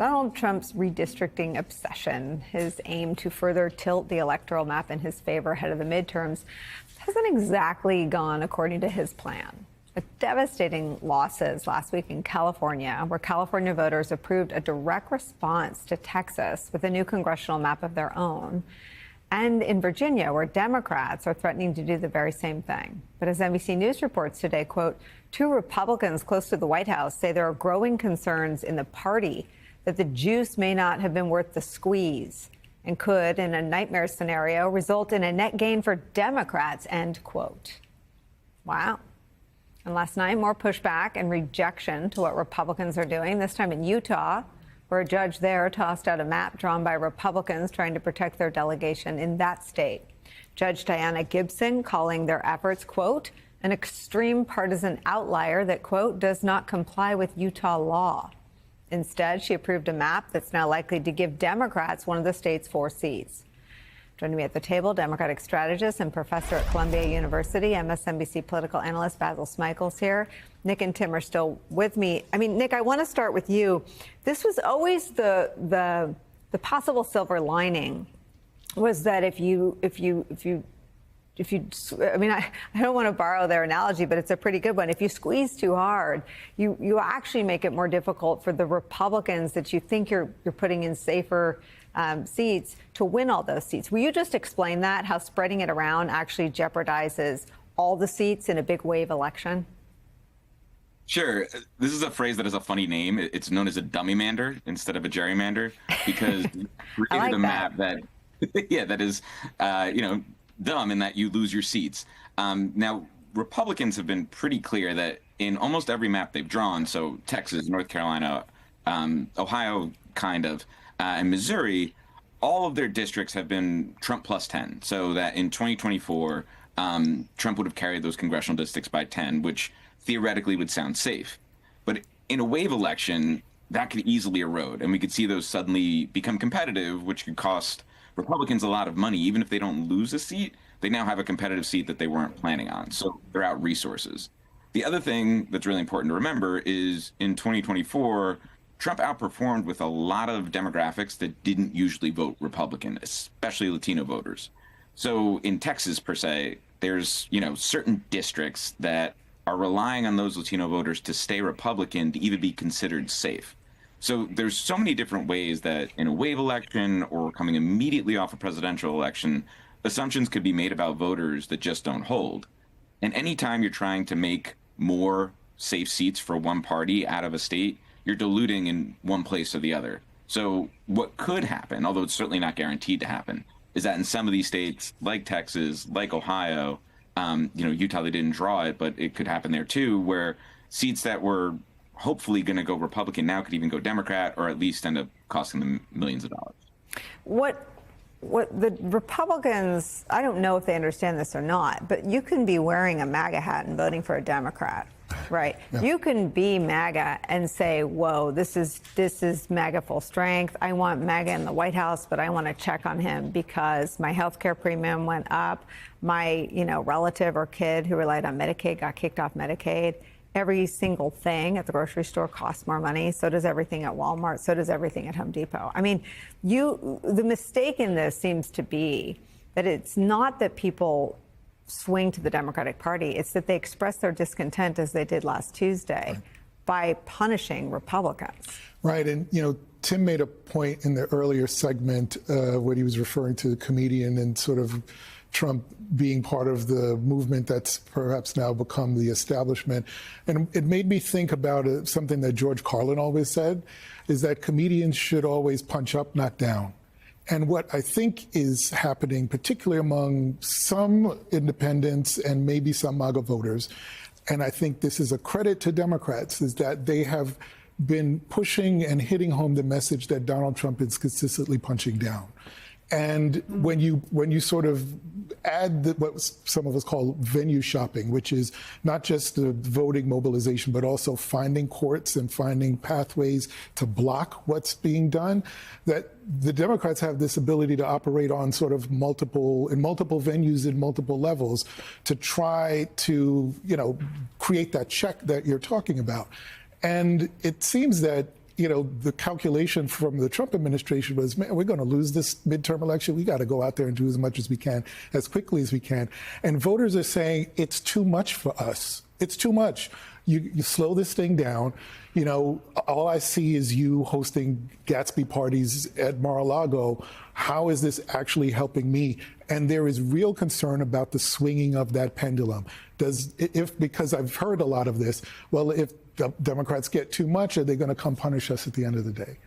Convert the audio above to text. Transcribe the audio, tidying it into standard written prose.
Donald Trump's redistricting obsession, his aim to further tilt the electoral map in his favor ahead of the midterms, hasn't exactly gone according to his plan. With devastating losses last week in California, where California voters approved a direct response to Texas with a new congressional map of their own, and in Virginia, where Democrats are threatening to do the very same thing. But as NBC News reports today, quote, two Republicans close to the White House say there are growing concerns in the party that the juice may not have been worth the squeeze and could, in a nightmare scenario, result in a net gain for Democrats, end quote. Wow. And last night, more pushback and rejection to what Republicans are doing, this time in Utah, where a judge there tossed out a map drawn by Republicans trying to protect their delegation in that state. Judge Diana Gibson calling their efforts, quote, an extreme partisan outlier that, quote, does not comply with Utah law. Instead, she approved a map that's now likely to give Democrats one of the state's 4 seats. Joining me at the table, Democratic strategist and professor at Columbia University, MSNBC political analyst Basil Smychel's here. Nick and Tim are still with me. I mean, Nick, I want to start with you. This was always the possible silver lining was that if you I mean, I don't want to borrow their analogy, but it's a pretty good one. If you squeeze too hard, you actually make it more difficult for the Republicans that you think you're putting in safer seats to win all those seats. Will you just explain that, how spreading it around actually jeopardizes all the seats in a big wave election? Sure. This is a phrase that has a funny name. It's known as a dummy-mander instead of a gerrymander because you created a map that, yeah, that is, dumb in that you lose your seats. Now, Republicans have been pretty clear that in almost every map they've drawn, so Texas, North Carolina, Ohio, kind of, and Missouri, all of their districts have been Trump plus 10, so that in 2024, Trump would have carried those congressional districts by 10, which theoretically would sound safe. But in a wave election, that could easily erode, and we could see those suddenly become competitive, which could cost Republicans a lot of money. Even if they don't lose a seat, they now have a competitive seat that they weren't planning on, so they're out resources. The other thing that's really important to remember is in 2024, Trump outperformed with a lot of demographics that didn't usually vote Republican, especially Latino voters. So in Texas, per se, there's, certain districts that are relying on those Latino voters to stay Republican to even be considered safe. So there's so many different ways that in a wave election or coming immediately off a presidential election, assumptions could be made about voters that just don't hold. And anytime you're trying to make more safe seats for one party out of a state, you're diluting in one place or the other. So what could happen, although it's certainly not guaranteed to happen, is that in some of these states, like Texas, like Ohio, Utah, they didn't draw it, but it could happen there too, where seats that were hopefully going to go Republican now could even go Democrat, or at least end up costing them millions of dollars. What the Republicans, I don't know if they understand this or not, but you can be wearing a MAGA hat and voting for a Democrat, right? Yeah. You can be MAGA and say, whoa, this is MAGA full strength. I want MAGA in the White House, but I want to check on him because my health care premium went up. My, relative or kid who relied on Medicaid got kicked off Medicaid. Every single thing at the grocery store costs more money. So does everything at Walmart. So does everything at Home Depot. I mean, the mistake in this seems to be that it's not that people swing to the Democratic Party. It's that they express their discontent, as they did last Tuesday, by punishing Republicans. Right. And, Tim made a point in the earlier segment when he was referring to the comedian and sort of Trump being part of the movement that's perhaps now become the establishment. And it made me think about something that George Carlin always said, is that comedians should always punch up, not down. And what I think is happening, particularly among some independents and maybe some MAGA voters, and I think this is a credit to Democrats, is that they have been pushing and hitting home the message that Donald Trump is consistently punching down. And when you sort of add what some of us call venue shopping, which is not just the voting mobilization, but also finding courts and finding pathways to block what's being done, that the Democrats have this ability to operate on sort of multiple venues in multiple levels to try to, create that check that you're talking about. And it seems that, the calculation from the Trump administration was, man, we're going to lose this midterm election. We got to go out there and do as much as we can, as quickly as we can. And voters are saying it's too much for us. It's too much. You slow this thing down. All I see is you hosting Gatsby parties at Mar-a-Lago. How is this actually helping me? And there is real concern about the swinging of that pendulum. Because I've heard a lot of this, well, if the Democrats get too much, are they going to come punish us at the end of the day?